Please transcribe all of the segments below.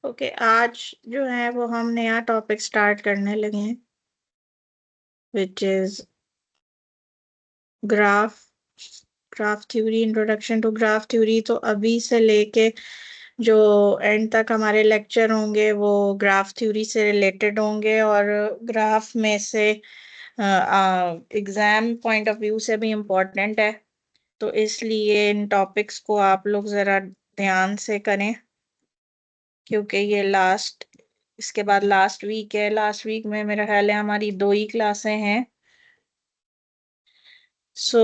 Okay, आज जो है वो हम नया टॉपिक स्टार्ट करने लगे हैं, which is graph graph theory, introduction to graph theory. तो अभी से लेके जो एंड तक हमारे लेक्चर होंगे वो ग्राफ थ्योरी से रिलेटेड होंगे, और ग्राफ में से एग्जाम पॉइंट ऑफ व्यू से भी इम्पोर्टेंट है। तो इसलिए इन टॉपिक्स को आप लोग ज़रा ध्यान से करें, क्योंकि ये लास्ट, इसके बाद लास्ट वीक है। लास्ट वीक में मेरा ख्याल है हमारी 2 ही क्लासें हैं। सो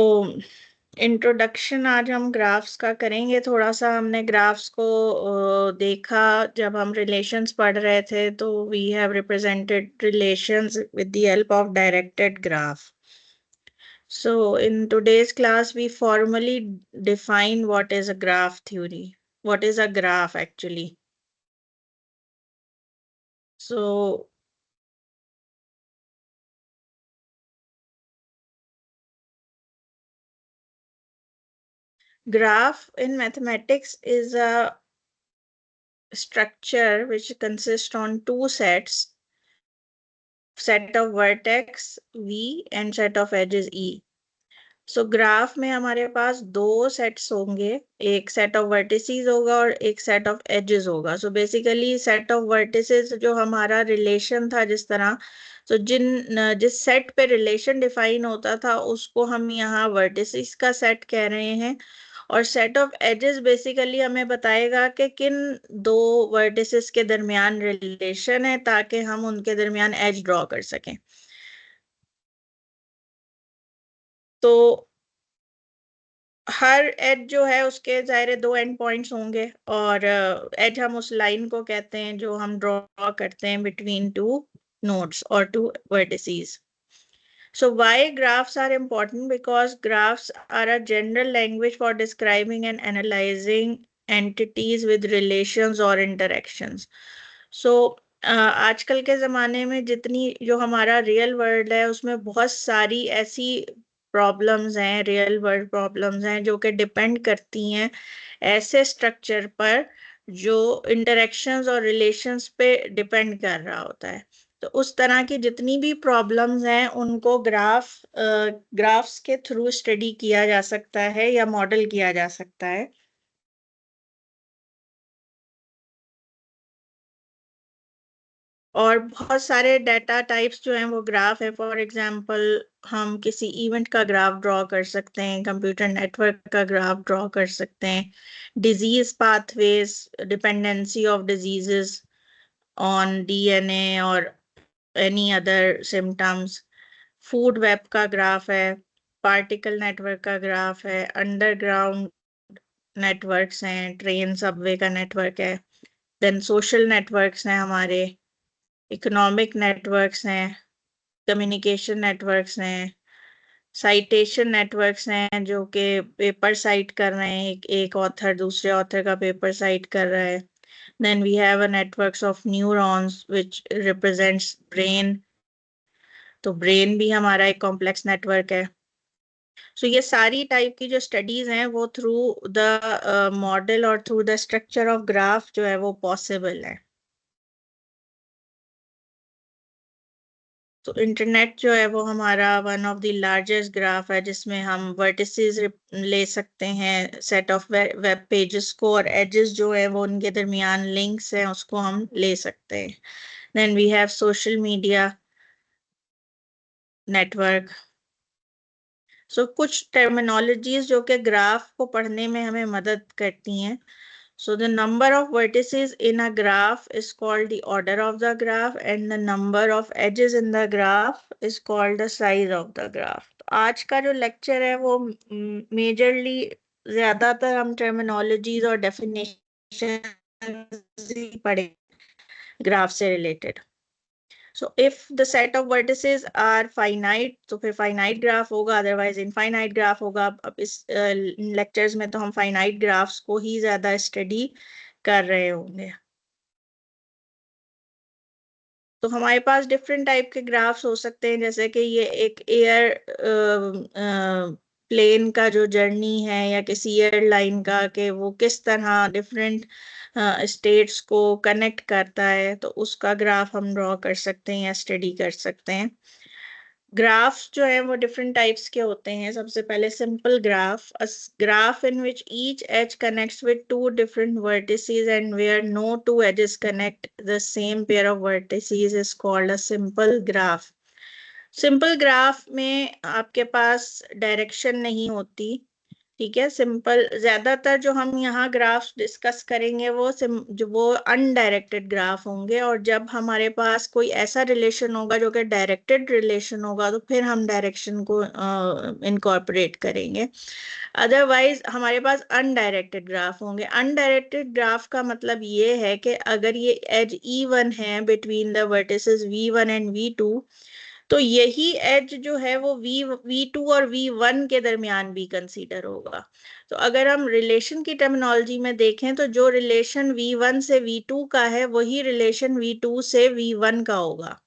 इंट्रोडक्शन आज हम ग्राफ्स का करेंगे। थोड़ा सा हमने ग्राफ्स को देखा जब हम रिलेशंस पढ़ रहे थे, तो we have represented relations with the help of directed graph. So in today's class, we formally define what is a graph theory. What is a graph actually? So graph in mathematics is a structure which consists on two sets, set of vertex V and set of edges E. So graph में हमारे पास दो sets होंगे, एक set of vertices होगा और एक set of edges होगा. So basically set of vertices जो हमारा रिलेशन था, जिस तरह तो जिस सेट पे रिलेशन डिफाइन होता था उसको हम यहाँ वर्टिसेस का सेट कह रहे हैं. और सेट ऑफ एजेस बेसिकली हमें बताएगा कि किन दो वर्टिसेस के दरमियान रिलेशन है, ताकि हम उनके दरमियान एज ड्रॉ कर सकें. तो हर एज जो है उसके ज़ाहिर है दो एंड पॉइंट्स होंगे, और एज हम उस लाइन को कहते हैं जो हम ड्रॉ करते हैं बिटवीन टू नोड्स और two vertices. So why graphs are important? Because graphs are a general language for describing and analyzing entities with relations or interactions. So आजकल के ज़माने में जितनी जो हमारा रियल वर्ल्ड है उसमें बहुत सारी ऐसी प्रॉब्लम्स हैं, रियल वर्ल्ड प्रॉब्लम्स हैं जो कि डिपेंड करती हैं ऐसे स्ट्रक्चर पर जो इंटरेक्शंस और रिलेशंस पे डिपेंड कर रहा होता है. तो उस तरह की जितनी भी प्रॉब्लम्स हैं उनको ग्राफ्स के थ्रू स्टडी किया जा सकता है या मॉडल किया जा सकता है. और बहुत सारे डाटा टाइप्स जो हैं वो ग्राफ है. फॉर एग्जांपल हम किसी इवेंट का ग्राफ ड्रॉ कर सकते हैं, कंप्यूटर नेटवर्क का ग्राफ ड्रॉ कर सकते हैं, disease pathways, dependency of diseases on DNA और any other symptoms, food web का ग्राफ है, पार्टिकल नेटवर्क का ग्राफ है, अंडरग्राउंड नेटवर्क्स हैं, ट्रेन सबवे का नेटवर्क है, देन सोशल नेटवर्क्स हैं, हमारे इकोनॉमिक नेटवर्क्स हैं, कम्युनिकेशन नेटवर्क्स हैं, साइटेशन नेटवर्क्स हैं जो कि पेपर साइट कर रहे हैं, एक ऑथर दूसरे ऑथर का पेपर साइट कर रहा है. Then we have a networks of neurons which represents brain. तो ब्रेन भी हमारा एक कॉम्प्लेक्स नेटवर्क है. सो ये सारी टाइप की जो स्टडीज हैं वो थ्रू द मॉडल और through the structure of graph जो है वो पॉसिबल है. तो इंटरनेट जो है वो हमारा one of the largest graph है, जिसमें हम वर्टिसेस ले सकते हैं सेट ऑफ वेब पेजेस को, और एजेस जो है वो उनके दरमियान लिंक्स हैं उसको हम ले सकते हैं. Then we have social media network. So कुछ टर्मिनोलॉजीज जो कि ग्राफ को पढ़ने में हमें मदद करती हैं. So the number of vertices in a graph is called the order of the graph, and the number of edges in the graph is called the size of the graph. तो आज का जो लेक्चर है वो majorly ज्यादातर हम terminologies और definition पढ़े ग्राफ से related. So if the set of vertices are finite तो फिर finite graph होगा, otherwise infinite graph होगा. अब इस लेक्चर्स में तो हम finite graphs को ही ज्यादा स्टडी कर रहे होंगे. तो हमारे पास डिफरेंट टाइप के ग्राफ्स हो सकते हैं, जैसे कि ये एक एयर प्लेन का जो जर्नी है या किसी एयरलाइन का, कि वो किस तरह डिफरेंट स्टेट्स को कनेक्ट करता है, तो उसका ग्राफ हम ड्रॉ कर सकते हैं या स्टडी कर सकते हैं। ग्राफ्स जो है वो डिफरेंट टाइप्स के होते हैं। सबसे पहले simple graph, graph in which each edge connects with two different vertices and where no two edges connect the same pair of vertices is called a simple graph. Simple graph में आपके पास direction नहीं होती, ठीक है। Simple, ज्यादातर जो हम यहाँ ग्राफ्स डिस्कस करेंगे वो अनडायरेक्टेड ग्राफ होंगे, और जब हमारे पास कोई ऐसा रिलेशन होगा जो कि डायरेक्टेड रिलेशन होगा तो फिर हम डायरेक्शन को इनकॉर्पोरेट करेंगे। अदरवाइज हमारे पास अनडायरेक्टेड ग्राफ होंगे। अनडायरेक्टेड ग्राफ का मतलब ये है कि अगर ये एज E1 है between the vertices V1 and V2, तो यही एज जो है वो V2 और V1 के दरमियान भी कंसीडर होगा। तो अगर हम रिलेशन की टर्मिनोलॉजी में देखें तो जो रिलेशन V1 से V2 का है वही रिलेशन V2 से V1 का होगा।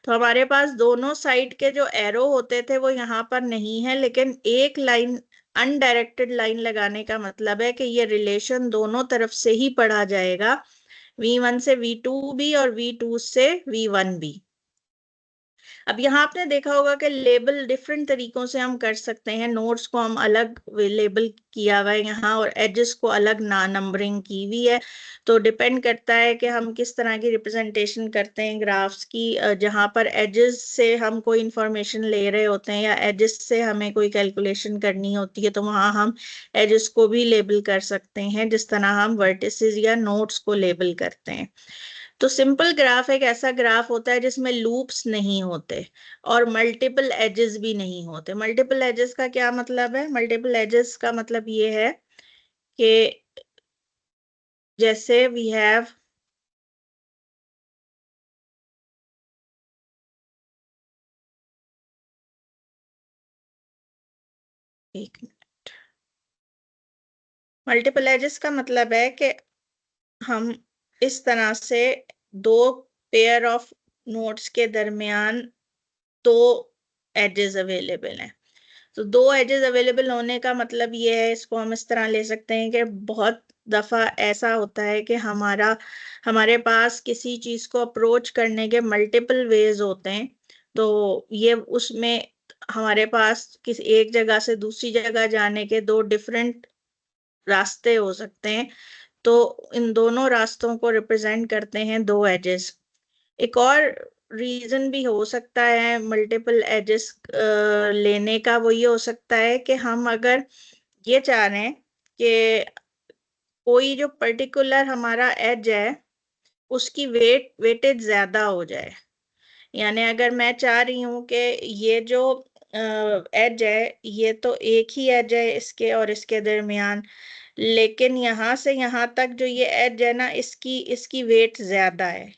तो हमारे पास दोनों साइड के जो एरो होते थे वो यहाँ पर नहीं है, लेकिन एक लाइन, अनडायरेक्टेड लाइन लगाने का मतलब है कि ये रिलेशन दोनों तरफ से ही पढ़ा जाएगा, V1 से V2 भी और V2 से V1 भी। अब यहाँ आपने देखा होगा कि लेबल डिफरेंट तरीकों से हम कर सकते हैं। नोड्स को हम अलग लेबल किया हुआ है यहाँ, और एजेस को अलग ना नंबरिंग की हुई है। तो डिपेंड करता है कि हम किस तरह की रिप्रेजेंटेशन करते हैं ग्राफ्स की। जहाँ पर एजेस से हम कोई इंफॉर्मेशन ले रहे होते हैं या एजेस से हमें कोई कैलकुलेशन करनी होती है, तो वहाँ हम एजेस को भी लेबल कर सकते हैं, जिस तरह हम वर्टिसेस या नोड्स को लेबल करते हैं। तो सिंपल ग्राफ एक ऐसा ग्राफ होता है जिसमें लूप्स नहीं होते और मल्टीपल एजेस भी नहीं होते। मल्टीपल एजेस का क्या मतलब है? मल्टीपल एजेस का मतलब ये है कि जैसे वी हैव, एक मिनट, मल्टीपल एजेस का मतलब है कि हम इस तरह से दो पेयर ऑफ नोड्स के दरमियान दो एजेस अवेलेबल हैं। तो दो एजेस अवेलेबल होने का मतलब ये है, इसको हम इस तरह ले सकते हैं कि बहुत दफा ऐसा होता है कि हमारे पास किसी चीज को अप्रोच करने के मल्टीपल वेज होते हैं। तो ये उसमें हमारे पास किसी एक जगह से दूसरी जगह जाने के दो डिफरेंट रास्ते हो सकते हैं। तो इन दोनों रास्तों को रिप्रेजेंट करते हैं दो एजेस। एक और रीजन भी हो सकता है मल्टीपल एजेस लेने का, वो ये हो सकता है कि हम अगर ये चाह रहे हैं कि कोई जो पर्टिकुलर हमारा एज है उसकी वेटेज ज्यादा हो जाए। यानी अगर मैं चाह रही हूँ कि ये जो एज है, ये तो एक ही एज है इसके और इसके दरमियान, लेकिन यहाँ से यहाँ तक जो ये एज है ना, इसकी इसकी वेट ज्यादा है।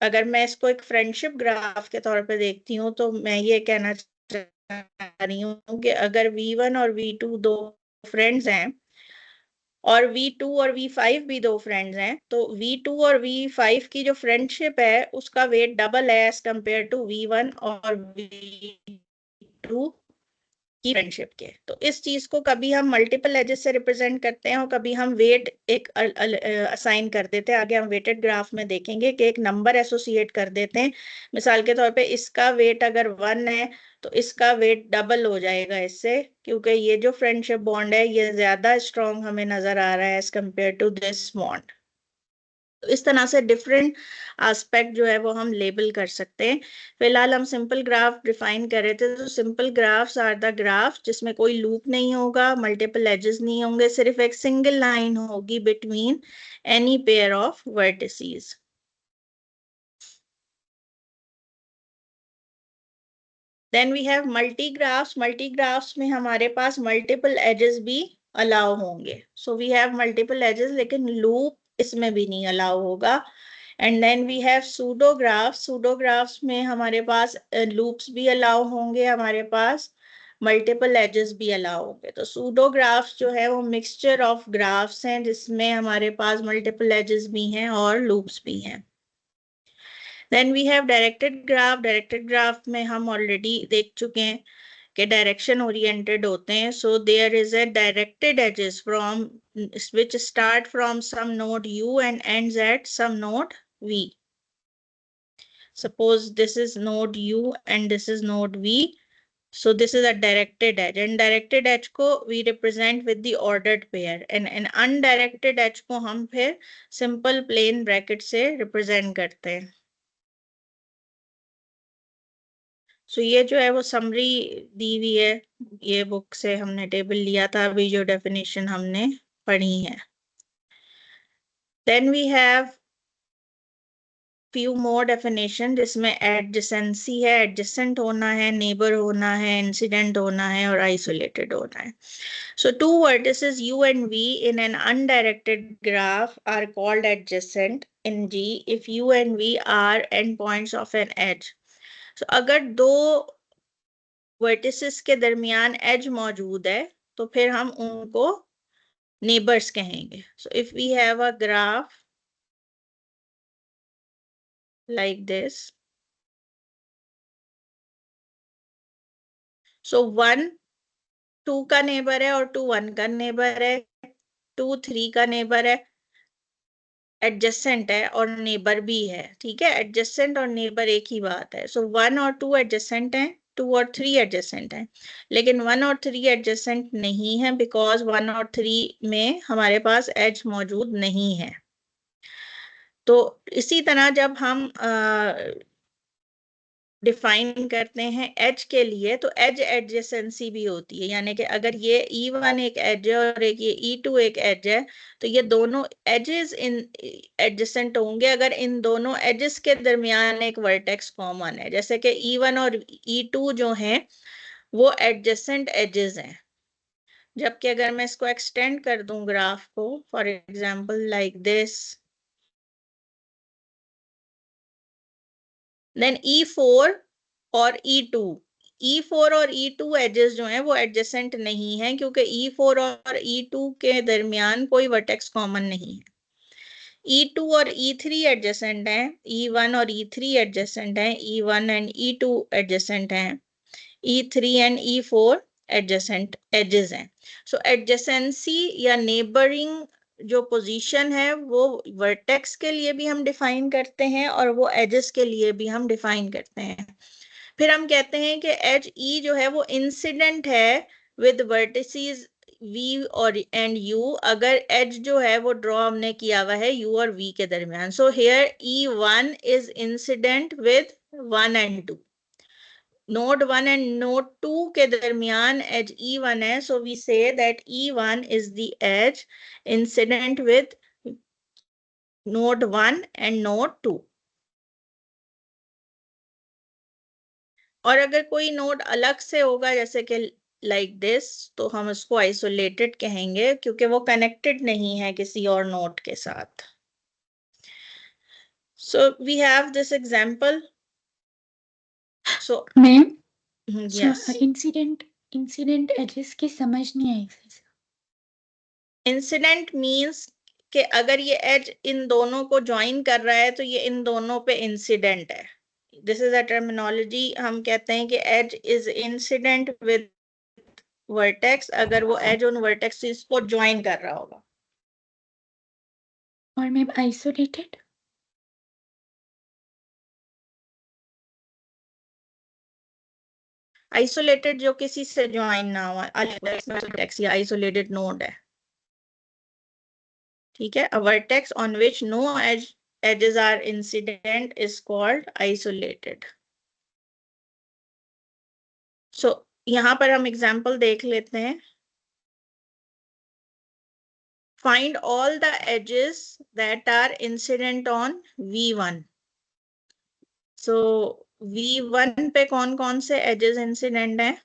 अगर मैं इसको एक फ्रेंडशिप ग्राफ के तौर पे देखती हूँ तो मैं ये कहना चाह रही हूँ कि अगर V1 और V2 दो फ्रेंड्स हैं और V2 और V5 भी दो फ्रेंड्स हैं, तो V2 और V5 की जो फ्रेंडशिप है उसका वेट डबल है एज कंपेयर टू V1 और V2 की फ्रेंडशिप के। तो इस चीज को कभी हम मल्टीपल एजेस से रिप्रेजेंट करते हैं और कभी हम वेट एक असाइन कर देते हैं। आगे हम वेटेड ग्राफ में देखेंगे कि एक नंबर एसोसिएट कर देते हैं। मिसाल के तौर पे इसका वेट अगर 1 है तो इसका वेट डबल हो जाएगा इससे, क्योंकि ये जो फ्रेंडशिप बॉन्ड है ये ज्यादा स्ट्रॉन्ग हमें नजर आ रहा है as compare to this bond. तो इस तरह से डिफरेंट एस्पेक्ट जो है वो हम लेबल कर सकते हैं। फिलहाल हम सिंपल ग्राफ डिफाइन कर रहे थे। तो simple graphs are the graph जिसमें कोई लूप नहीं होगा, मल्टीपल एजेस नहीं होंगे, सिर्फ एक सिंगल लाइन होगी between any pair of vertices. Then we have multi graphs. Multi graphs में हमारे पास मल्टीपल एजेस भी अलाउ होंगे। So we have multiple edges, लेकिन लूप इसमें भी नहीं अलाउ होगा। And then we have pseudographs. Pseudographs में हमारे पास लूप्स भी अलाउ होंगे, हमारे पास मल्टीपल एजेस भी अलाउ होंगे। तो सूडोग्राफ्स जो है वो मिक्सचर ऑफ ग्राफ्स हैं जिसमें हमारे पास मल्टीपल एजेस भी हैं और लूप्स भी हैं। Then we have directed graph. Directed graph में हम ऑलरेडी देख चुके हैं के डायरेक्शन ओरिएंटेड होते हैं. So there is a directed edges from which start from some node u and ends at some node v. Suppose this is node u and this is node v. So this is a directed edge, and directed edge को we represent with the ordered pair, and an undirected edge को हम फिर simple plain bracket से represent करते हैं. सो ये जो है वो समरी दी हुई है, ये बुक से हमने टेबल लिया था, अभी जो डेफिनेशन हमने पढ़ी है. Then we have few more definition, जिसमें adjacency है, adjacent होना है, neighbor होना है, incident होना है और isolated होना है. So two vertices u and v in an undirected graph are called adjacent in G if u and v are endpoints of an edge. So अगर दो vertices के दरमियान edge मौजूद है तो फिर हम उनको neighbors कहेंगे. So if we have a graph like this, so 1 2 का नेबर है और 2 1 का नेबर है, 2 3 का नेबर है, एडजेसेंट है और नेबर भी है. ठीक है, एडजेसेंट और नेबर एक ही बात है. सो 1 और 2 एडजेसेंट हैं, 2 और 3 एडजेसेंट हैं, लेकिन 1 और 3 एडजेसेंट नहीं है बिकॉज 1 और 3 में हमारे पास एज मौजूद नहीं है. तो इसी तरह जब हम डिफाइन करते हैं एज के लिए तो एज एडजेसेंसी भी होती है, यानी कि अगर ये E1 एक एज है और एक ये E2 एक एज है तो ये दोनों एजेस इन एडजेसेंट होंगे अगर इन दोनों एजेस के दरमियान एक वर्टेक्स कॉमन है. जैसे कि E1 और E2 जो हैं वो एडजेसेंट एजेस हैं, जबकि अगर मैं इसको एक्सटेंड कर दूं ग्राफ को, for example like this, then E4 और E2, E4 और E2 एजेस जो हैं वो एडजेसेंट नहीं हैं क्योंकि E4 और E2 के दरमियान कोई वर्टेक्स कॉमन नहीं है. E2 और E3 एडजेसेंट हैं, E1 और E3 एडजेसेंट हैं, E1 एंड E2 एडजेसेंट हैं, E3 and E4 adjacent edges हैं. सो एडजेसेंसी या नेबरिंग जो पोजीशन है वो वर्टेक्स के लिए भी हम डिफाइन करते हैं और वो एजेस के लिए भी हम डिफाइन करते हैं. फिर हम कहते हैं कि एज ई जो है वो इंसिडेंट है विद वर्टिसेस v और एंड u अगर एज जो है वो ड्रॉ हमने किया हुआ है u और v के दरमियान. So here E1 is incident with 1 and 2. Node 1 and node 2 के दरमियान एज E1 है, so we say that E1 is the edge incident with node 1 and node 2. और अगर कोई नोड अलग से होगा जैसे कि लाइक दिस तो हम उसको आइसोलेटेड कहेंगे क्योंकि वो कनेक्टेड नहीं है किसी और नोड के साथ. So we have this example. So ma'am yes, incident edges की समझ नहीं आई. इंसिडेंट मींस कि अगर ये एज इन दोनों को ज्वाइन कर रहा है तो ये इन दोनों पे इंसिडेंट है. This is a terminology. हम कहते हैं कि edge is incident with vertex अगर वो एज उन वर्टेक्सेस को ज्वाइन कर रहा होगा. और मैम आइसोलेटेड आइसोलेटेड जो किसी से ज्वाइन ना हुआ वर्टेक्स या आइसोलेटेड नोड है. ठीक है, a vertex on which no edges are incident is called isolated. So यहाँ पर हम एग्जांपल देख लेते हैं. Find all the edges that are incident on V1. So V1 पे कौन कौन से edges incident हैं?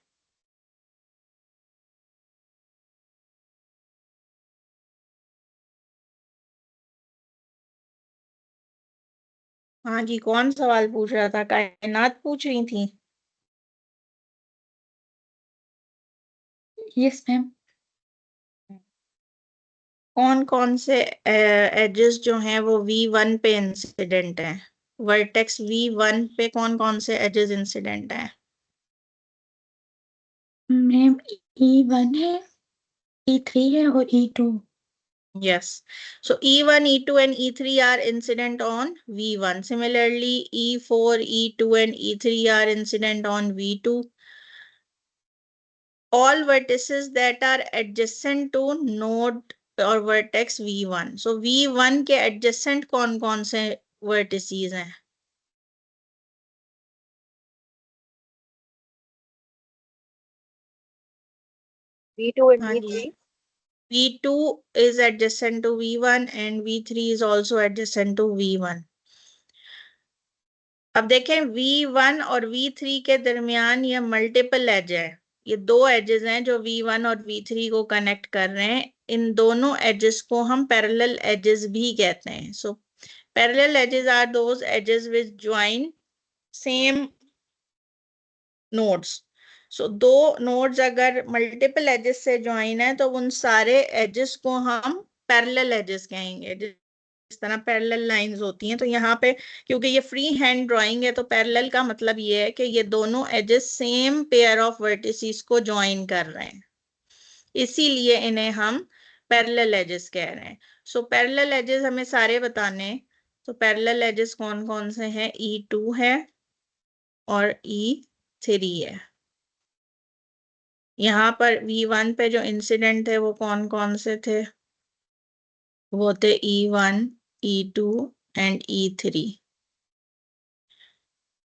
हाँ जी, कौन सवाल पूछ रहा था? कायनात पूछ रही थी. Yes ma'am. कौन कौन से एजेस जो हैं वो V1 पे इंसिडेंट हैं? वर्टेक्स V1 पे कौन कौन से एजेस इंसिडेंट हैं? मैम E1 है, E3 है और E2। Yes. So E1, E2 and E3 are incident on V1. Similarly, E4, E2 and E3 are incident on V2. All vertices that are adjacent to node और vertex V1. So V1 के adjacent कौन कौन से vertices हैं? V2 and हाँ जी. V3. V2 is adjacent to V1 and V3 is also adjacent to V1. अब देखें V1 और V3 के दरमियान ये मल्टीपल एज है, ये दो एजेस हैं जो V1 और V3 को कनेक्ट कर रहे हैं। इन दोनों एजेस को हम पैरेलल एजेस भी कहते हैं। So parallel edges are those edges which join same nodes. So दो नोड्स अगर मल्टीपल एजेस से ज्वाइन है तो उन सारे एजेस को हम पैरेलल एजेस कहेंगे, इस तरह पैरेलल लाइंस होती हैं। तो यहाँ पे क्योंकि ये फ्री हैंड ड्राइंग है तो पैरेलल का मतलब ये है कि ये दोनों edges same pair of vertices को ज्वाइन कर रहे हैं, इसीलिए इन्हें हम पैरेलल एजेस कह रहे हैं। सो पैरेलल एजेस हमें सारे बताने हैं। तो पैरेलल एजेस कौन कौन से हैं? E2 है और E3 है। यहाँ पर V1 पे जो इंसिडेंट थे वो कौन कौन से थे? वो थे E1, E2 and E3।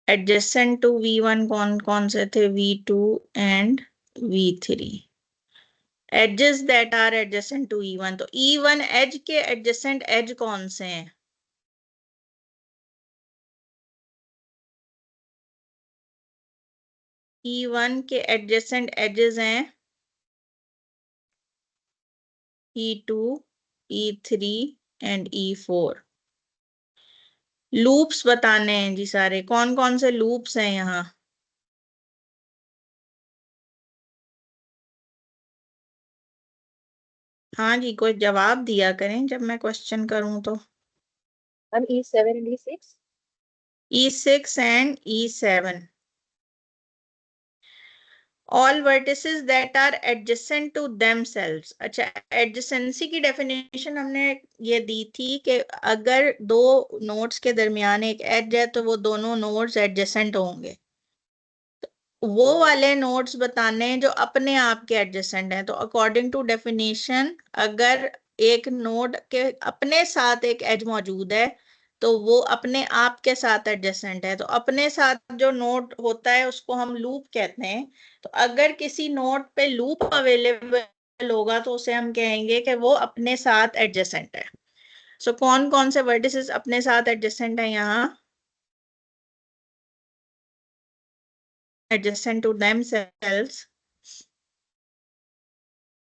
Adjacent to V1 कौन कौन से थे? V2 and V3। Edges that are adjacent to E1, तो E1 एज के एडजेसेंट एज कौन से हैं? E1 के एडजेसेंट एजेस हैं E2, E3 and E4। Loops बताने हैं जी सारे, कौन कौन से लूप्स हैं यहाँ? हाँ जी, कोई जवाब दिया करें जब मैं क्वेश्चन करूं तो। Ma'am, E7 and E6. E6 and E7. All vertices that are adjacent to themselves. अच्छा, adjacency की डेफिनेशन हमने ये दी थी कि अगर दो नोड्स के दरमियान एक एज है तो वो दोनों नोड्स एडजेसेंट होंगे। वो वाले नोड्स बताने हैं जो अपने आप के एडजेसेंट हैं। तो अकॉर्डिंग टू डेफिनेशन, अगर एक नोड के अपने साथ एक एज मौजूद है तो वो अपने आप के साथ एडजेसेंट है। तो अपने साथ जो नोड होता है उसको हम लूप कहते हैं। तो अगर किसी नोड पे लूप अवेलेबल होगा तो उसे हम कहेंगे कि वो अपने साथ एडजेसेंट है। सो कौन कौन से वर्टिसेस अपने साथ एडजेसेंट है यहाँ? Adjacent to themselves।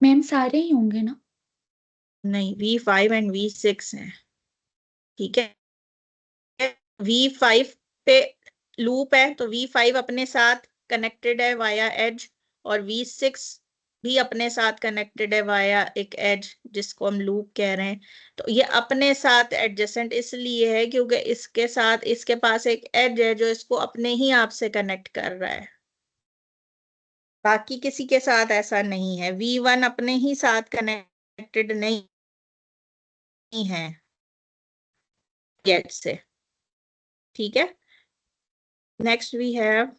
मैम सारे ही होंगे ना? नहीं, V5 एंड V6 हैं, ठीक है। V5 पे लूप है तो V5 अपने साथ कनेक्टेड है वाया एज, और V6 भी अपने साथ कनेक्टेड है वाया एक एज जिसको हम लूप कह रहे हैं। तो ये अपने साथ एडजेसेंट इसलिए है क्योंकि इसके साथ इसके पास एक एज है जो इसको अपने ही आप से कनेक्ट कर रहा है, बाकी किसी के साथ ऐसा नहीं है। V1 अपने ही साथ कनेक्टेड नहीं है गेट से, ठीक है। Next we have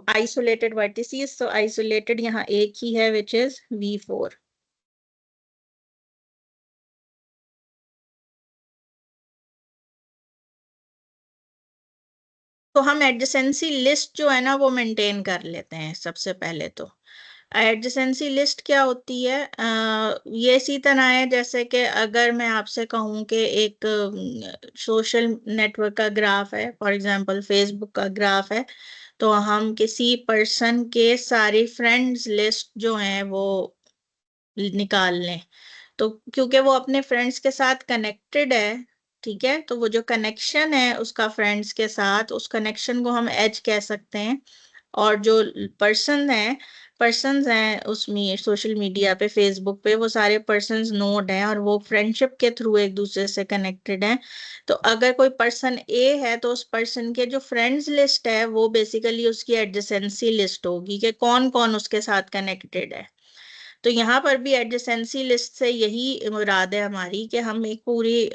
isolated vertices. तो आइसोलेटेड यहाँ एक ही है विच इज V4। तो हम एडजेसेंसी लिस्ट जो है ना वो मेंटेन कर लेते हैं सबसे पहले। तो एडजेसेंसी लिस्ट क्या होती है? ये इसी तरह है जैसे कि अगर मैं आपसे कहूँ कि एक सोशल नेटवर्क का ग्राफ है, फॉर एग्जांपल फेसबुक का ग्राफ है, तो हम किसी पर्सन के सारी फ्रेंड्स लिस्ट जो हैं वो निकाल लें। तो क्योंकि वो अपने फ्रेंड्स के साथ कनेक्टेड है, ठीक है, तो वो जो कनेक्शन है उसका फ्रेंड्स के साथ, उस कनेक्शन को हम एज कह सकते हैं। और जो पर्सन्स हैं उसमें सोशल मीडिया पे फेसबुक पे वो सारे पर्सन्स नोड हैं और वो फ्रेंडशिप के थ्रू एक दूसरे से कनेक्टेड हैं। तो अगर कोई पर्सन ए है तो उस पर्सन के जो फ्रेंड्स लिस्ट है वो बेसिकली उसकी एडजेसेंसी लिस्ट होगी कि कौन कौन उसके साथ कनेक्टेड है। तो यहाँ पर भी एडजेसेंसी लिस्ट से यही मुराद है हमारी कि हम एक पूरी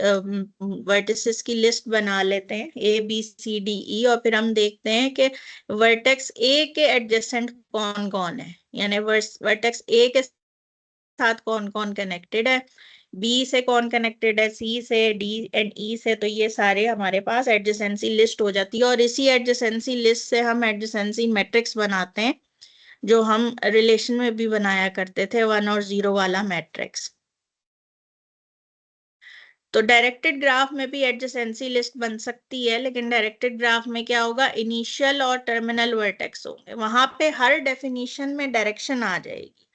वर्टिसेस की लिस्ट बना लेते हैं ABCDE और फिर हम देखते हैं कि वर्टेक्स ए के एडजेसेंट कौन कौन है, यानी वर्टेक्स ए के साथ कौन कौन कनेक्टेड है, बी से कौन कनेक्टेड है, सी से, डी एंड ई से। तो ये सारे हमारे पास एडजेसेंसी लिस्ट हो जाती है और इसी एडजेसेंसी लिस्ट से हम एडजेसेंसी मैट्रिक्स बनाते हैं जो हम रिलेशन में भी बनाया करते थे 1 और 0 वाला मैट्रिक्स। तो डायरेक्टेड ग्राफ में भी एडजेसेंसी लिस्ट बन सकती है, लेकिन डायरेक्टेड ग्राफ में क्या होगा, इनिशियल और टर्मिनल वर्टेक्स होंगे, वहां पे हर डेफिनेशन में डायरेक्शन आ जाएगी।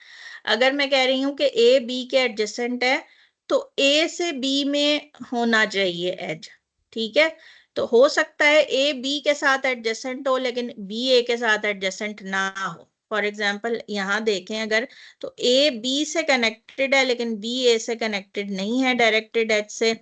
अगर मैं कह रही हूँ कि ए बी के एडजेसेंट है तो ए से बी में होना चाहिए एज, ठीक है। तो हो सकता है ए बी के साथ एडजेसेंट हो लेकिन बी ए के साथ एडजेसेंट ना हो। फॉर एग्जाम्पल यहाँ देखें अगर, तो ए बी से कनेक्टेड है लेकिन बी ए से कनेक्टेड नहीं है डायरेक्टेड एज से।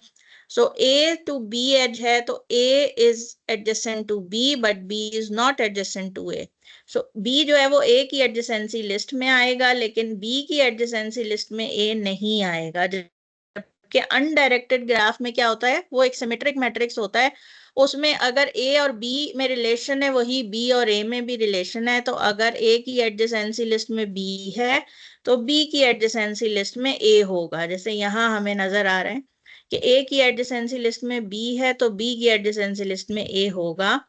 So A to B edge है तो A is adjacent to B but B is not adjacent to A. So B जो है वो ए की एडजेसेंसी लिस्ट में आएगा लेकिन बी की एडजेसेंसी लिस्ट में ए नहीं आएगा। जबकि अनडायरेक्टेड ग्राफ में क्या होता है, वो एक सिमेट्रिक मैट्रिक्स होता है, उसमें अगर ए और बी में रिलेशन है वही बी और ए में भी रिलेशन है। तो अगर ए की एडजेसेंसी लिस्ट में बी है तो बी की एडजेसेंसी लिस्ट में ए होगा। जैसे यहाँ हमें नजर आ रहा है कि ए की एडजेसेंसी लिस्ट में बी है तो बी की एडजेसेंसी लिस्ट में ए होगा।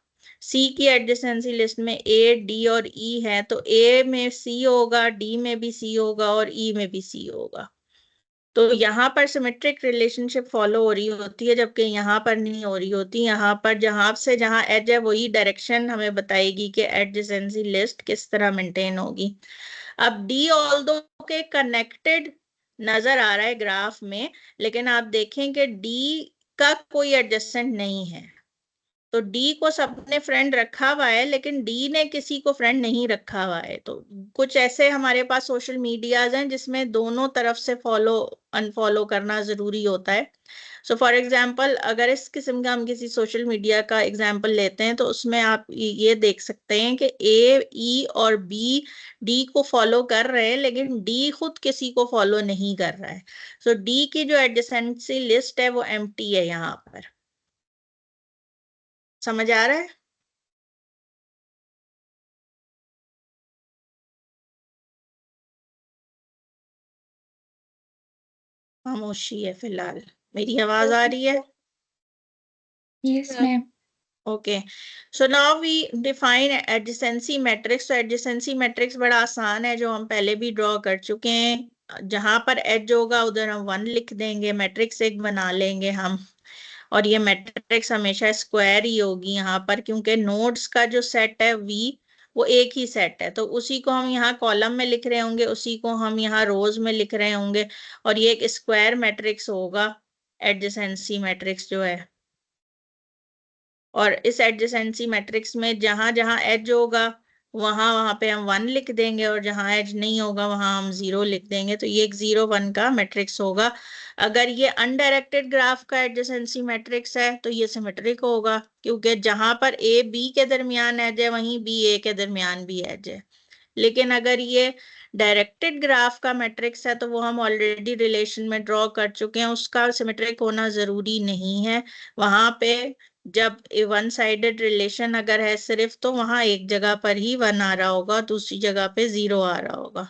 सी की एडजेसेंसी लिस्ट में ए डी और ई है तो ए में सी होगा, डी में भी सी होगा और ई में भी सी होगा। तो यहाँ पर सिमेट्रिक रिलेशनशिप फॉलो हो रही होती है जबकि यहाँ पर नहीं हो रही होती। यहाँ पर जहाँ से जहाँ एज है वही डायरेक्शन हमें बताएगी कि एडजेसेंसी लिस्ट किस तरह मेंटेन होगी। अब डी ऑल्दो के कनेक्टेड नजर आ रहा है ग्राफ में, लेकिन आप देखें कि डी का कोई एडजेसेंट नहीं है। तो डी को सबने फ्रेंड रखा हुआ है लेकिन डी ने किसी को फ्रेंड नहीं रखा हुआ है। तो कुछ ऐसे हमारे पास सोशल मीडियाज हैं जिसमें दोनों तरफ से फॉलो अनफॉलो करना जरूरी होता है। सो फॉर एग्जाम्पल अगर इस किस्म का हम किसी सोशल मीडिया का एग्जाम्पल लेते हैं तो उसमें आप ये देख सकते हैं कि ए ई और बी डी को फॉलो कर रहे हैं लेकिन डी खुद किसी को फॉलो नहीं कर रहा है। सो डी की जो एडजेसेंसी लिस्ट है वो एम्प्टी है। यहाँ पर समझ आ रहा है? खामोशी है फिलहाल। मेरी आवाज आ रही है? Yes ma'am. Okay, so now we define adjacency matrix. तो एडजेसेंसी मैट्रिक्स बड़ा आसान है जो हम पहले भी ड्रॉ कर चुके हैं। जहां पर एज होगा उधर हम 1 लिख देंगे, मैट्रिक्स एक बना लेंगे हम। और ये मैट्रिक्स हमेशा स्क्वायर ही होगी यहाँ पर क्योंकि नोड्स का जो सेट है V वो एक ही सेट है। तो उसी को हम यहाँ कॉलम में लिख रहे होंगे, उसी को हम यहाँ रोज में लिख रहे होंगे और ये एक स्क्वायर मैट्रिक्स होगा एडजेसेंसी मैट्रिक्स जो है। और इस एडजेसेंसी मैट्रिक्स में जहां जहां एज होगा वहां वहां पे हम 1 लिख देंगे और जहां एज नहीं होगा वहां हम 0 लिख देंगे। तो ये एक 0 1 का मैट्रिक्स होगा। अगर ये अनडायरेक्टेड ग्राफ का एडजेसेंसी मैट्रिक्स है तो ये सिमेट्रिक होगा क्योंकि जहां पर ए बी के दरमियान एज है वहीं बी ए के दरमियान भी एज है। लेकिन अगर ये डायरेक्टेड ग्राफ का मैट्रिक्स है तो वो हम ऑलरेडी रिलेशन में ड्रॉ कर चुके हैं, उसका सिमेट्रिक होना जरूरी नहीं है। वहां पे जब वन साइडेड रिलेशन अगर है सिर्फ तो वहां एक जगह पर ही 1 आ रहा होगा, दूसरी जगह पे 0 आ रहा होगा।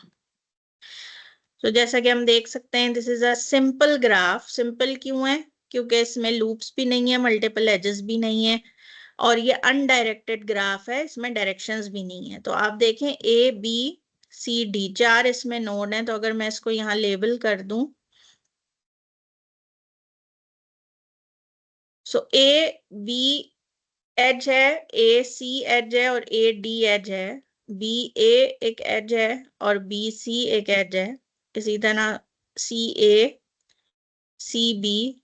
तो जैसा कि हम देख सकते हैं this is a simple graph. Simple क्यों है? क्योंकि इसमें लूप्स भी नहीं है, मल्टीपल एजेस भी नहीं है और ये अनडायरेक्टेड ग्राफ है, इसमें डायरेक्शंस भी नहीं है। तो आप देखें ए बी सी डी 4 इसमें नोड हैं। तो अगर मैं इसको यहाँ लेबल कर दूं, सो ए बी एज है, ए सी एज है और ए डी एज है, बी ए एक एज है और बी सी एक एज है। इसी तरह सी ए सी बी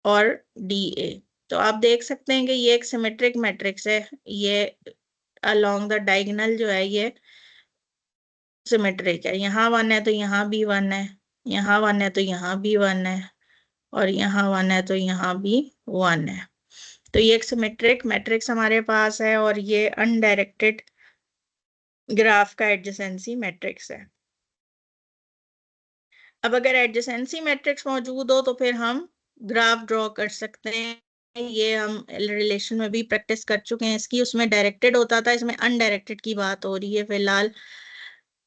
और डी ए। तो आप देख सकते हैं कि ये एक सिमेट्रिक मैट्रिक्स है। ये अलोंग द डायगोनल जो है ये सिमेट्रिक है। यहाँ 1 है तो यहाँ भी 1 है, यहाँ 1 है तो यहाँ भी 1 है, और यहाँ 1 है तो यहाँ भी 1 है। तो ये एक सिमेट्रिक मैट्रिक्स हमारे पास है, और ये अनडायरेक्टेड ग्राफ का एडजेसेंसी मैट्रिक्स है। अब अगर एडजेसेंसी मैट्रिक्स मौजूद हो तो फिर हम ग्राफ ड्रॉ कर सकते हैं। ये हम रिलेशन में भी प्रैक्टिस कर चुके हैं इसकी, उसमें डायरेक्टेड होता था, इसमें अनडायरेक्टेड की बात हो रही है फिलहाल।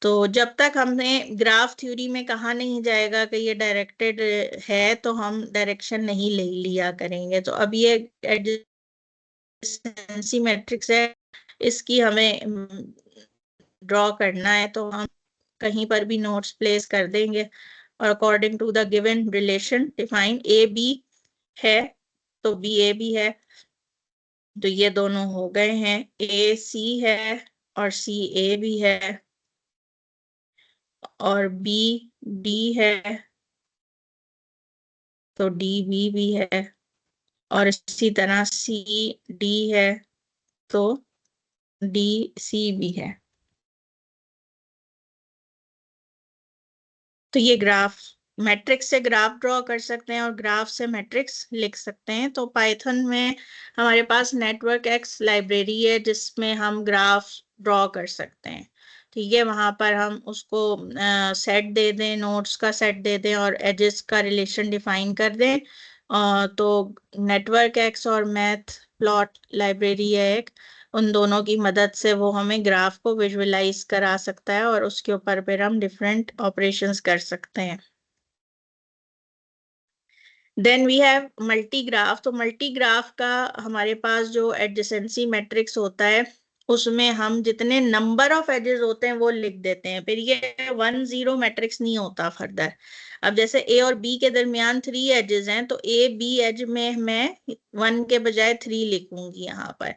तो जब तक हमने ग्राफ थ्योरी में कहा नहीं जाएगा कि ये डायरेक्टेड है तो हम डायरेक्शन नहीं ले लिया करेंगे। तो अब ये एडजेसेंसी मैट्रिक्स है, इसकी हमें ड्रॉ करना है, तो हम कहीं पर भी नोट्स प्लेस कर देंगे, और according to the given relation define A B है तो बी ए बी है। तो ये दोनों हो गए हैं, ए सी है और सी ए भी है, और बी डी है तो डी बी भी है, और इसी तरह सी डी है तो डी सी भी है। तो ये ग्राफ मैट्रिक्स से ग्राफ ड्रॉ कर सकते हैं और ग्राफ से मैट्रिक्स लिख सकते हैं। तो पाइथन में हमारे पास नेटवर्क एक्स लाइब्रेरी है जिसमें हम ग्राफ ड्रॉ कर सकते हैं। ठीक है, वहां पर हम उसको सेट दे दें, नोड्स का सेट दे दें और एजेस का रिलेशन डिफाइन कर दें। तो नेटवर्क एक्स और मैथ प्लॉट लाइब्रेरी है एक, उन दोनों की मदद से वो हमें ग्राफ को विजुअलाइज करा सकता है, और उसके ऊपर फिर हम डिफरेंट ऑपरेशंस कर सकते हैं। Then we have multi graph. तो मल्टी ग्राफ का हमारे पास जो एडजेसेंसी मैट्रिक्स होता है उसमें हम जितने नंबर ऑफ एजेस होते हैं वो लिख देते हैं, फिर ये 1-0 मैट्रिक्स नहीं होता फर्दर। अब जैसे ए और बी के दरमियान 3 एजेस हैं तो ए बी एज में मैं 1 के बजाय 3 लिखूंगी यहाँ पर।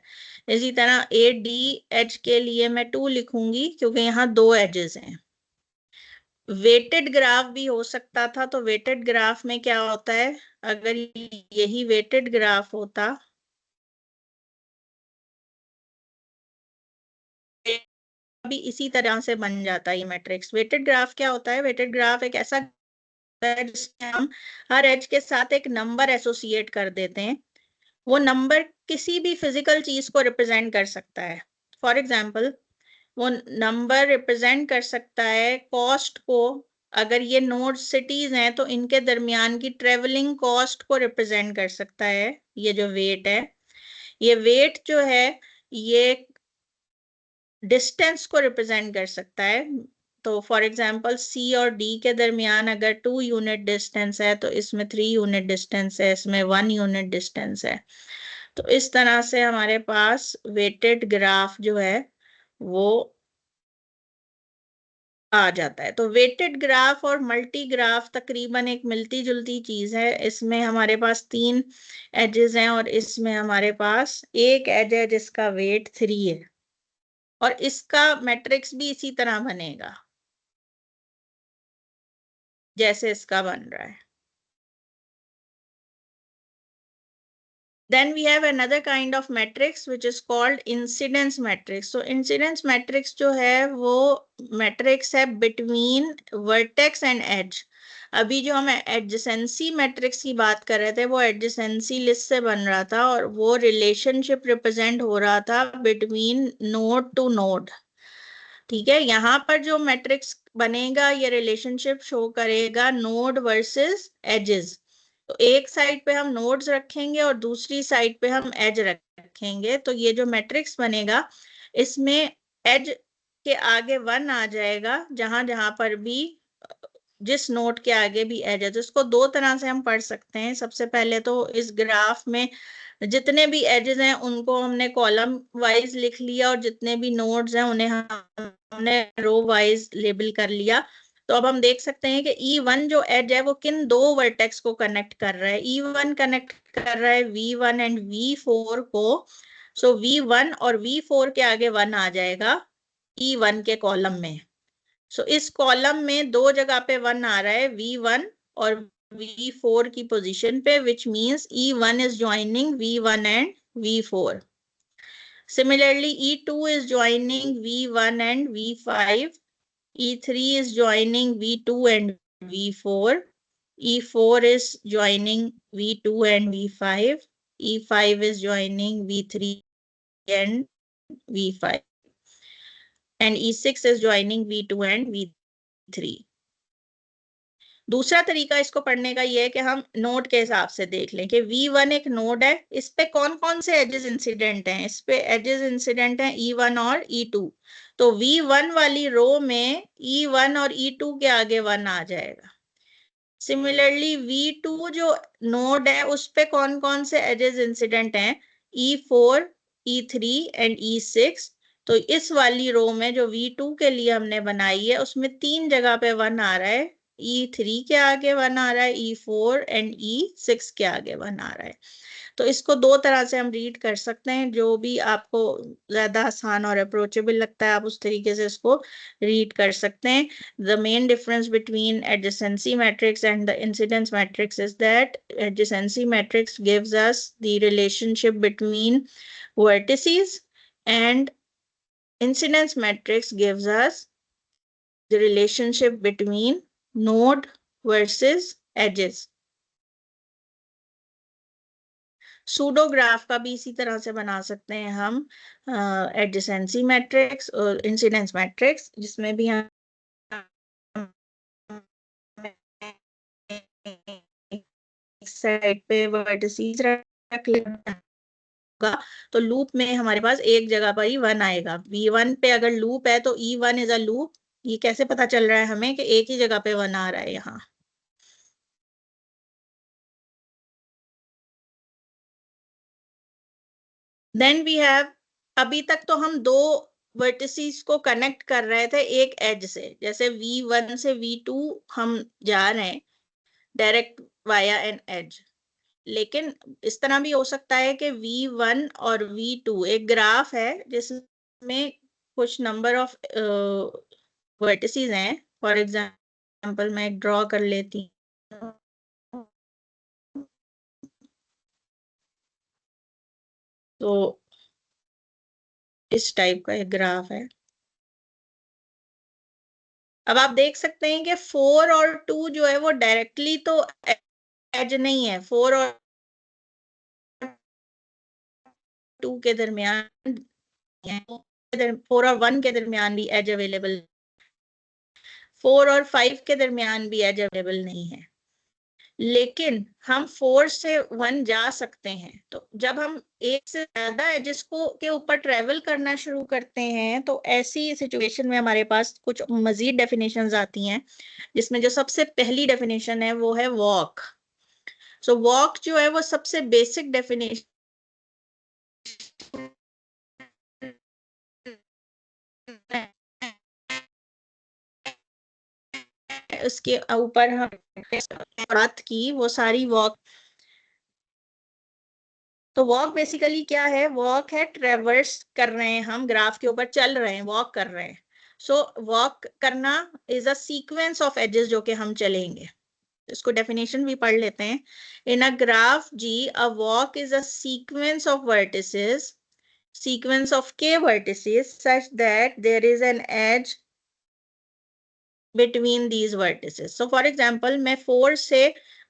इसी तरह ए डी एज के लिए मैं 2 लिखूंगी क्योंकि यहाँ 2 एजेस हैं। वेटेड ग्राफ भी हो सकता था, तो वेटेड ग्राफ में क्या होता है, अगर यही वेटेड ग्राफ होता भी इसी तरह से बन जाता है ये मैट्रिक्स। वेटेड ग्राफ क्या होता है, वेटेड ग्राफ एक ऐसा है जिसमें हम हर एज के साथ एक नंबर एसोसिएट कर देते हैं। वो नंबर किसी भी फिजिकल चीज को रिप्रेजेंट कर सकता है। फॉर एग्जाम्पल वो नंबर रिप्रेजेंट कर सकता है कॉस्ट को। अगर ये नोड सिटीज हैं तो इनके दरमियान की ट्रेवलिंग कॉस्ट को रिप्रेजेंट कर सकता है ये जो वेट है। ये वेट जो है ये डिस्टेंस को रिप्रेजेंट कर सकता है। तो फॉर एग्जांपल सी और डी के दरमियान अगर 2 यूनिट डिस्टेंस है तो इसमें 3 यूनिट डिस्टेंस है, इसमें 1 यूनिट डिस्टेंस है। तो इस तरह से हमारे पास वेटेड ग्राफ जो है वो आ जाता है। तो वेटेड ग्राफ और मल्टी ग्राफ तकरीबन एक मिलती जुलती चीज है। इसमें हमारे पास 3 एजेस हैं और इसमें हमारे पास एक एज है जिसका वेट 3 है, और इसका मैट्रिक्स भी इसी तरह बनेगा जैसे इसका बन रहा है। Then we have another kind of matrix which is called incidence matrix. So incidence matrix जो है वो matrix है between vertex and edge. अभी जो हम adjacency matrix की बात कर रहे थे वो adjacency list से बन रहा था और वो relationship represent हो रहा था between node to node. ठीक है, यहाँ पर जो मैट्रिक्स बनेगा ये रिलेशनशिप शो करेगा नोड वर्सेस एजेस। तो एक साइड पे हम नोड्स रखेंगे और दूसरी साइड पे हम एज रखेंगे। तो ये जो मैट्रिक्स बनेगा इसमें एज के आगे 1 आ जाएगा जहां जहां पर भी जिस नोड के आगे भी एज है। तो इसको दो तरह से हम पढ़ सकते हैं। सबसे पहले तो इस ग्राफ में जितने भी एजेस हैं उनको हमने कॉलम वाइज लिख लिया और जितने भी नोड्स हैं उन्हें हमने रो वाइज लेबल कर लिया। तो अब हम देख सकते हैं कि E1 जो एज है वो किन दो वर्टेक्स को कनेक्ट कर रहा है। E1 कनेक्ट कर रहा है V1 एंड V4 को। सो V1 और V4 के आगे 1 आ जाएगा E1 के कॉलम में। सो इस कॉलम में दो जगह पे 1 आ रहा है, V1 और V4 की पोजीशन पे, which means E1 is joining V1 and V4। Similarly, E2 is joining V1 and V5. E3 is joining V2 and V4. E4 is joining V2 and V5. E5 is joining V3 and V5. And E6 is joining V2 and V3. दूसरा तरीका इसको पढ़ने का ये है कि हम node के हिसाब से देख लें कि V1 एक नोड है, इस पे कौन कौन से एजेस इंसिडेंट हैं। इस पे एजेस इंसिडेंट हैं E1 और E2। तो V1 वाली रो में E1 और E2 के आगे 1 आ जाएगा। सिमिलरली V2 जो नोड है उस पे कौन कौन से एजेस इंसिडेंट हैं, E4, E3 एंड E6। तो इस वाली रो में जो V2 के लिए हमने बनाई है उसमें 3 जगह पे 1 आ रहा है। E3 के आगे 1 आ रहा है, E4 एंड E6 के आगे 1 आ रहा है। तो इसको दो तरह से हम रीड कर सकते हैं, जो भी आपको ज्यादा आसान और अप्रोचेबल लगता है आप उस तरीके से इसको रीड कर सकते हैं। The main difference between adjacency matrix and the incidence matrix is that adjacency matrix gives us the relationship between vertices and incidence matrix gives us the relationship between node versus edges. सूडोग्राफ का भी इसी तरह से बना सकते हैं हम, adjacency matrix और इंसिडेंस मैट्रिक्स, जिसमें भी हम साइड पे वर्टिसेस रख लेगा तो लूप में हमारे पास एक जगह पर ही 1 आएगा। V1 पे अगर लूप है तो E1 इज अ लूप। ये कैसे पता चल रहा है हमें कि एक ही जगह पे 1 आ रहा है यहाँ। देन वी हैव, अभी तक तो हम दो वर्टिसेस को कनेक्ट कर रहे थे एक एज से, जैसे V1 से V2 हम जा रहे हैं डायरेक्ट वाया एन एज। लेकिन इस तरह भी हो सकता है कि V1 और V2 एक ग्राफ है जिसमें कुछ नंबर ऑफ वर्टिसेस हैं। फॉर एग्जांपल मैं एक ड्रॉ कर लेती हूँ। तो इस टाइप का एक ग्राफ है। अब आप देख सकते हैं कि 4 और 2 जो है वो डायरेक्टली तो एज नहीं है। 4 और 2 के दरमियान, 4 और 1 के दरमियान भी एज अवेलेबल, 4 और 5 के दरमियान भी एज अवेलेबल नहीं है। लेकिन हम 4 से 1 जा सकते हैं। तो जब हम एक से ज्यादा एजेस को के ऊपर ट्रेवल करना शुरू करते हैं तो ऐसी सिचुएशन में हमारे पास कुछ मजीद डेफिनेशंस आती हैं, जिसमें जो सबसे पहली डेफिनेशन है वो है वॉक। सो वॉक जो है वो सबसे बेसिक डेफिनेशन उसके ऊपर हम बात की वो सारी वॉक। तो वॉक बेसिकली क्या है, वॉक है ट्रेवर्स कर रहे हैं, हम ग्राफ के ऊपर चल रहे हैं, वॉक कर रहे हैं। सो वॉक करना is a sequence of edges जो कि हम चलेंगे। इसको डेफिनेशन भी पढ़ लेते हैं। In a graph G, a walk is a sequence of vertices, sequence of k vertices such that there is an edge between these vertices. So for example, मैं 4 से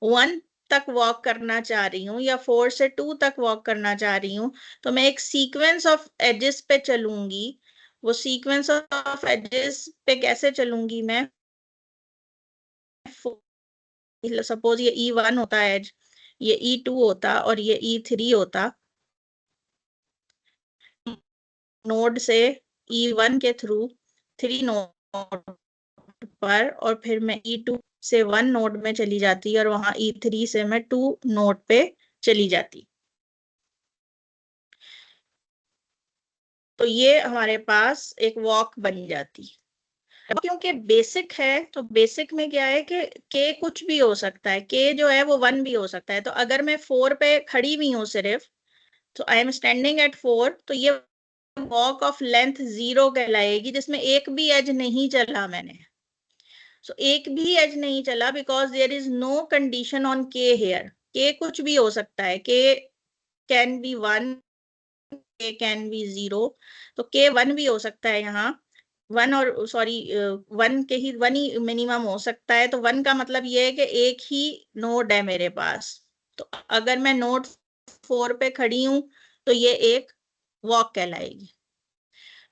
1 तक वॉक करना चाह रही हूँ या 4 से 2 तक वॉक करना चाह रही हूँ, तो मैं एक सीक्वेंस ऑफ एजेस पे चलूंगी। वो सीक्वेंस ऑफ एजेस पे कैसे चलूंगी मैं, सपोज ये E1 होता है एज, ये E2 होता और ये E3 होता। नोड से E1 के थ्रू 3 नोड पर, और फिर मैं E2 से 1 नोड में चली जाती और वहां E3 से मैं 2 नोड पे चली जाती। तो ये हमारे पास एक वॉक बन जाती। क्योंकि बेसिक है तो बेसिक में क्या है कि के कुछ भी हो सकता है, के जो है वो 1 भी हो सकता है। तो अगर मैं 4 पे खड़ी हुई हूँ सिर्फ, तो आई एम स्टैंडिंग एट 4, तो ये वॉक ऑफ लेंथ 0 कहलाएगी, जिसमें एक भी एज नहीं चला मैंने। सो एक भी एज नहीं चला because there is no condition on के हेयर। के कुछ भी हो सकता है, के कैन बी 1, कैन बी 0, तो के 1 भी हो सकता है यहाँ, 1 और सॉरी 1 ही मिनिमम हो सकता है। तो 1 का मतलब ये है कि एक ही नोड है मेरे पास। तो अगर मैं नोड 4 पे खड़ी हूं तो ये एक वॉक कहलाएगी।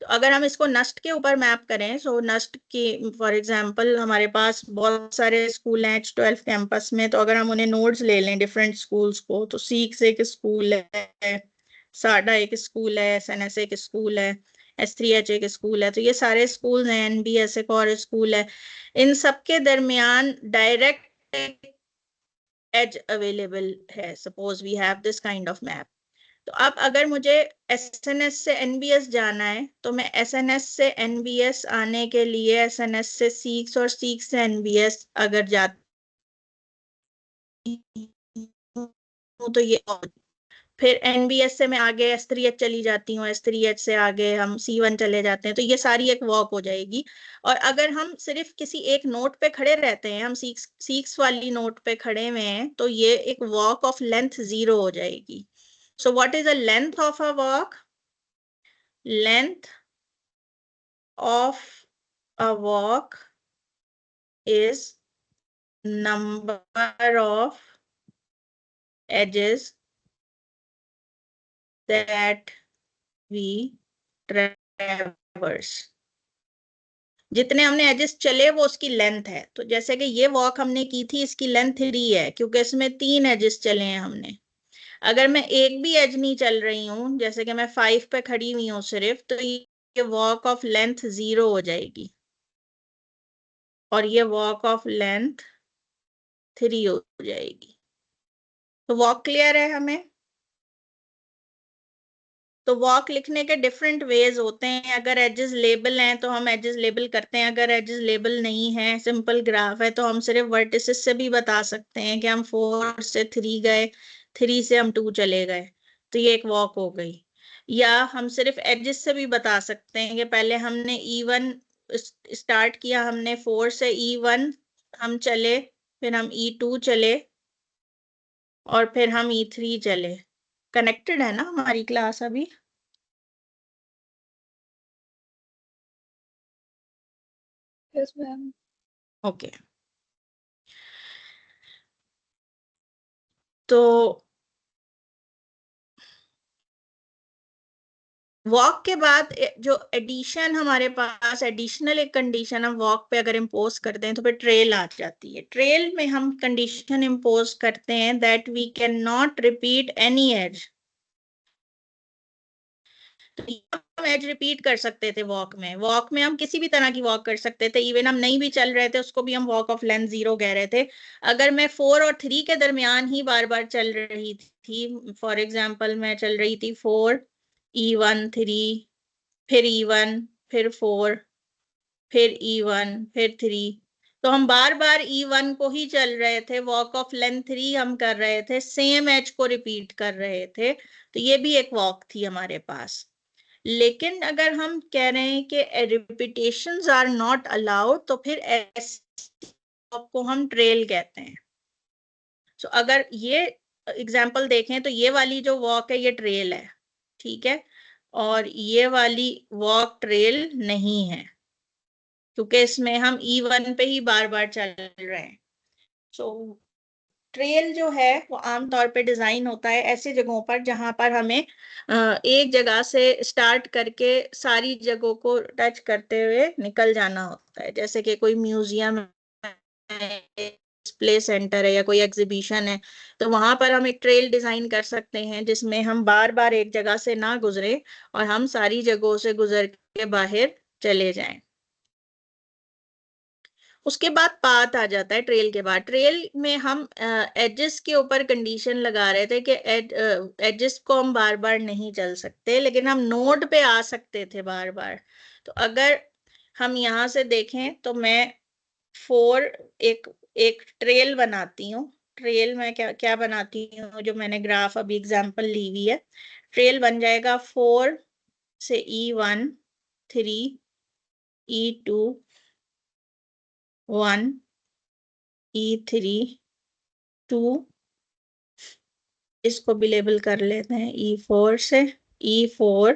तो अगर हम इसको नस्ट के ऊपर मैप करें, सो नस्ट की फॉर एग्जांपल हमारे पास बहुत सारे स्कूल हैं H12 कैंपस में, तो अगर हम उन्हें नोड्स ले लें डिफरेंट स्कूल्स को, तो सीक्स एक स्कूल है, साडा एक स्कूल है, SNS एक स्कूल है, S3H एक स्कूल है, तो ये सारे स्कूल हैं, NBS एक और स्कूल है। इन सबके दरमियान डायरेक्ट एज अवेलेबल है। Suppose we have this kind of map. तो अब अगर मुझे SNS से NBS जाना है, तो मैं SNS से NBS आने के लिए SNS से सीक्स और सीक्स से NBS अगर जाती हूँ तो ये, फिर NBS से मैं आगे S3H चली जाती हूँ, S3H से आगे हम C1 चले जाते हैं, तो ये सारी एक वॉक हो जाएगी। और अगर हम सिर्फ किसी एक नोट पे खड़े रहते हैं, हम सीक्स वाली नोट पे खड़े हुए हैं, तो ये एक वॉक ऑफ लेंथ 0 हो जाएगी। So what is the length of a walk? Length of a walk is number of edges that we traverse. जितने हमने एजेस चले वो उसकी लेंथ है। तो जैसे कि ये वॉक हमने की थी, इसकी लेंथ 3 है क्योंकि इसमें 3 एजेस चले हैं हमने। अगर मैं एक भी एज नहीं चल रही हूं, जैसे कि मैं 5 पे खड़ी हुई हूँ सिर्फ, तो ये वॉक ऑफ लेंथ 0 हो जाएगी और ये वॉक ऑफ लेंथ 3 हो जाएगी। तो वॉक क्लियर है हमें? तो वॉक लिखने के डिफरेंट वेज होते हैं। अगर एजेस लेबल हैं तो हम एजेस लेबल करते हैं, अगर एजेस लेबल नहीं है, सिंपल ग्राफ है, तो हम सिर्फ वर्टिसेस से भी बता सकते हैं कि हम 4 से 3 गए, 3 से हम 2 चले गए, तो ये एक वॉक हो गई। या हम सिर्फ एजेस से भी बता सकते हैं कि पहले हमने E1 स्टार्ट किया, हमने 4 से E1 हम चले, फिर हम E2 चले और फिर हम E3 चले। कनेक्टेड है ना हमारी क्लास अभी? Yes, ma'am. ओके। तो वॉक के बाद जो एडिशन हमारे पास, एडिशनल एक कंडीशन हम वॉक पे अगर इम्पोज करते हैं तो फिर ट्रेल आ जाती है। ट्रेल में हम कंडीशन इम्पोज करते हैं that we can not repeat any edge. तो हम एज रिपीट कर सकते थे वॉक में। वॉक में हम किसी भी तरह की वॉक कर सकते थे, इवन हम नहीं भी चल रहे थे उसको भी हम वॉक ऑफ लेंथ 0 कह रहे थे। अगर मैं 4 और 3 के दरमियान ही बार बार चल रही थी, फॉर एग्जाम्पल मैं चल रही थी 4 E1 3, फिर E1 फिर 4 फिर E1 फिर 3, तो हम बार बार E1 को ही चल रहे थे, वॉक ऑफ लेंथ 3 हम कर रहे थे, सेम एज को रिपीट कर रहे थे, तो ये भी एक वॉक थी हमारे पास। लेकिन अगर हम कह रहे हैं कि रिपीटेशंस आर नॉट अलाउड, तो फिर ऐसे को हम ट्रेल कहते हैं। सो अगर ये एग्जांपल देखें तो ये वाली जो वॉक है ये ट्रेल है, ठीक है, और ये वाली वॉक ट्रेल नहीं है क्योंकि इसमें हम E1 पे ही बार बार चल रहे हैं। सो ट्रेल जो है वो आमतौर पे डिजाइन होता है ऐसी जगहों पर जहां पर हमें एक जगह से स्टार्ट करके सारी जगहों को टच करते हुए निकल जाना होता है। जैसे कि कोई म्यूजियम है, डिस्प्ले सेंटर है या कोई एग्जीबिशन है, तो वहां पर हम एक ट्रेल डिजाइन कर सकते हैं जिसमें हम बार बार एक जगह से ना गुजरे और हम सारी जगहों से गुजर के बाहर चले जाएं। उसके बाद पाथ आ जाता है ट्रेल के बाद। ट्रेल में हम एजेस के ऊपर कंडीशन लगा रहे थे कि एजेस को हम बार बार नहीं चल सकते, लेकिन हम नोड पे आ सकते थे बार बार। तो अगर हम यहाँ से देखें तो मैं 4 एक एक ट्रेल बनाती हूँ। ट्रेल में क्या क्या बनाती हूँ, जो मैंने ग्राफ अभी एग्जांपल ली हुई है। ट्रेल बन जाएगा 4 से E1 3 E2 1 E3 2, इसको भी लेबल कर लेते हैं E4 से, E4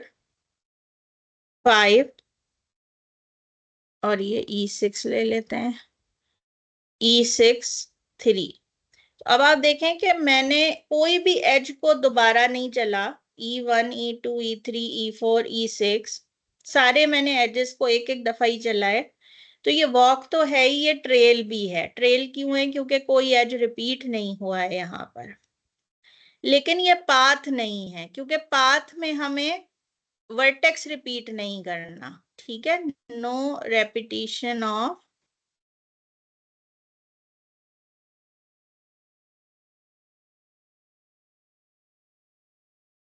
5 और ये E6 ले लेते हैं, E6 3। अब आप देखें कि मैंने कोई भी एज को दोबारा नहीं चला, E1 E2 E3 E4 E6 सारे मैंने एजेस को एक एक दफा ही चला है। तो ये वॉक तो है ही, ये ट्रेल भी है। ट्रेल क्यों है? क्योंकि कोई एज रिपीट नहीं हुआ है यहाँ पर। लेकिन ये पाथ नहीं है, क्योंकि पाथ में हमें वर्टेक्स रिपीट नहीं करना। ठीक है, नो रेपिटेशन ऑफ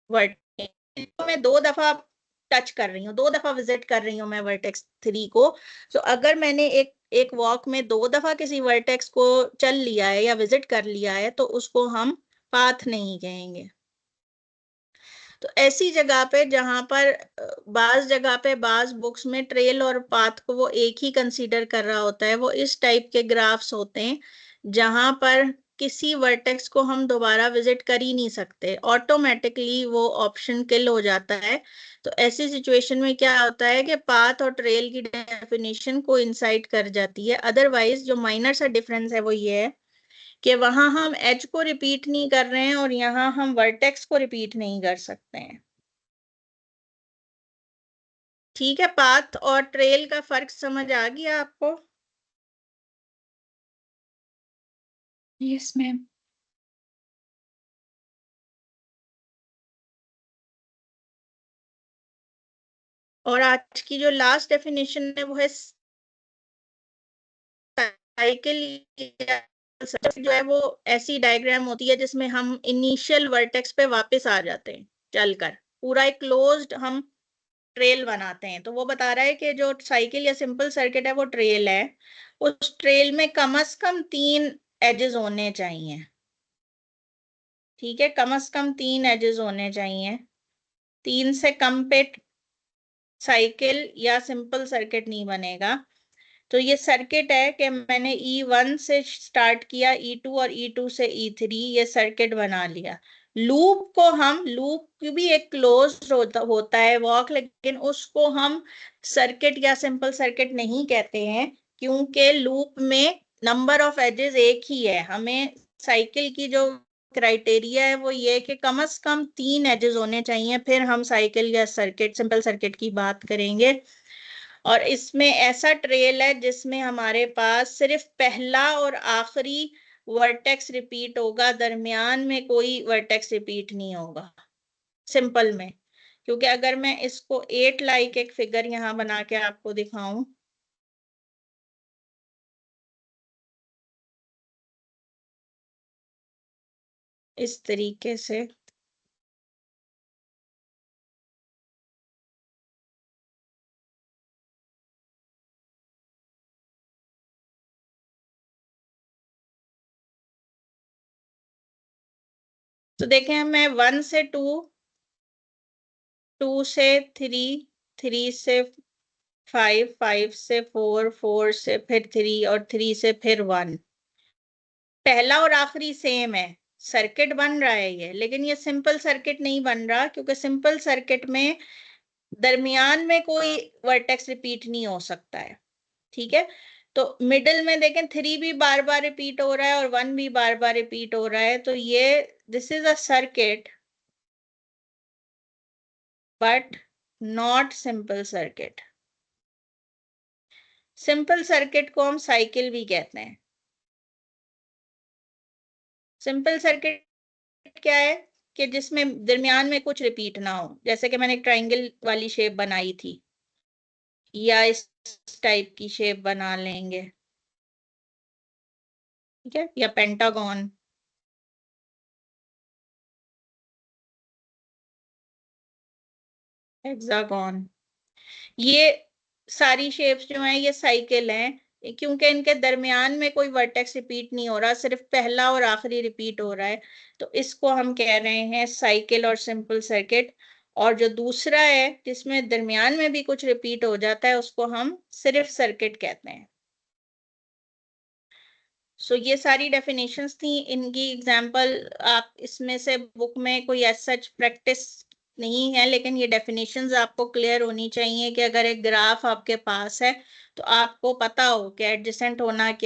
वर्टेक्स। तो मैं 2 दफा टच कर रही हूँ, 2 दफा विजिट कर रही हूँ मैं वर्टेक्स 3 को। तो अगर मैंने एक वॉक में 2 दफा किसी वर्टेक्स को चल लिया है या विजिट कर लिया है तो उसको हम पाथ नहीं कहेंगे। तो ऐसी जगह पे जहां पर बाज जगह पे बाज बुक्स में ट्रेल और पाथ को वो एक ही कंसीडर कर रहा होता है, वो इस टाइप के ग्राफ्स होते हैं जहां पर किसी वर्टेक्स को हम दोबारा विजिट कर ही नहीं सकते, ऑटोमेटिकली वो ऑप्शन किल हो जाता है। तो ऐसी सिचुएशन में क्या होता है कि पाथ और ट्रेल की डेफिनेशन को इंसाइड कर जाती है। अदरवाइज जो माइनर सा डिफरेंस है वो ये है कि वहां हम एज को रिपीट नहीं कर रहे हैं और यहाँ हम वर्टेक्स को रिपीट नहीं कर सकते हैं। ठीक है, पाथ और ट्रेल का फर्क समझ आ गया आपको? Yes ma'am. और आज की जो लास्ट डेफिनेशन है वो है साइकिल। जो है वो ऐसी डायग्राम होती है जिसमें हम इनिशियल वर्टेक्स पे वापस आ जाते हैं चलकर, पूरा एक क्लोज्ड हम ट्रेल बनाते हैं। तो वो बता रहा है कि जो साइकिल या सिंपल सर्किट है वो ट्रेल है। उस ट्रेल में कम से कम 3 एजेस होने चाहिए। ठीक है, कम से कम 3 एजेस होने चाहिए। 3 से कम पे साइकिल या सिंपल सर्किट नहीं बनेगा। तो ये सर्किट है कि मैंने E1 से स्टार्ट किया, E2 और E2 से E3 ये सर्किट बना लिया। लूप को हम, लूप भी एक क्लोज होता है वॉक, लेकिन उसको हम सर्किट या सिंपल सर्किट नहीं कहते हैं, क्योंकि लूप में नंबर ऑफ एजेस एक ही है। हमें साइकिल की जो क्राइटेरिया है वो ये कि कम से कम 3 एजेस होने चाहिए, फिर हम साइकिल या सर्किट, सिंपल सर्किट की बात करेंगे। और इसमें ऐसा ट्रेल है जिसमें हमारे पास सिर्फ पहला और आखिरी वर्टेक्स रिपीट होगा, दरमियान में कोई वर्टेक्स रिपीट नहीं होगा सिंपल में। क्योंकि अगर मैं इसको 8 लाइक एक फिगर यहां बना के आपको दिखाऊं, इस तरीके से, तो देखें मैं 1 से 2, 2 से 3, 3 से 5, 5 से 4, 4 से फिर 3 और 3 से फिर 1। पहला और आखिरी सेम है, सर्किट बन रहा है ये, लेकिन ये सिंपल सर्किट नहीं बन रहा, क्योंकि सिंपल सर्किट में दरमियान में कोई वर्टेक्स रिपीट नहीं हो सकता है। ठीक है, तो मिडिल में देखें 3 भी बार बार रिपीट हो रहा है और 1 भी बार बार रिपीट हो रहा है। तो ये this is a circuit but not simple circuit. Simple circuit को हम साइकिल भी कहते हैं। सिंपल सर्किट क्या है कि जिसमें दरमियान में कुछ रिपीट ना हो, जैसे कि मैंने एक ट्राइंगल वाली शेप बनाई थी, या इस टाइप की शेप बना लेंगे। ठीक है, या पेंटागन, हेक्सागन, ये सारी शेप्स जो हैं ये साइकिल हैं, क्योंकि इनके दरमियान में कोई वर्टेक्स रिपीट नहीं हो रहा, सिर्फ पहला और आखिरी रिपीट हो रहा है। तो इसको हम कह रहे हैं साइकिल और सिंपल सर्किट। और जो दूसरा है जिसमें दरमियान में भी कुछ रिपीट हो जाता है उसको हम सिर्फ सर्किट कहते हैं। सो ये सारी डेफिनेशंस थी, इनकी एग्जांपल आप इसमें से बुक में कोई एज सच प्रैक्टिस नहीं है, लेकिन ये डेफिनेशंस आपको क्लियर होनी चाहिए कि अगर एक ग्राफ आपके पास है तो आपको पता हो कि एडजेसेंट होना क्या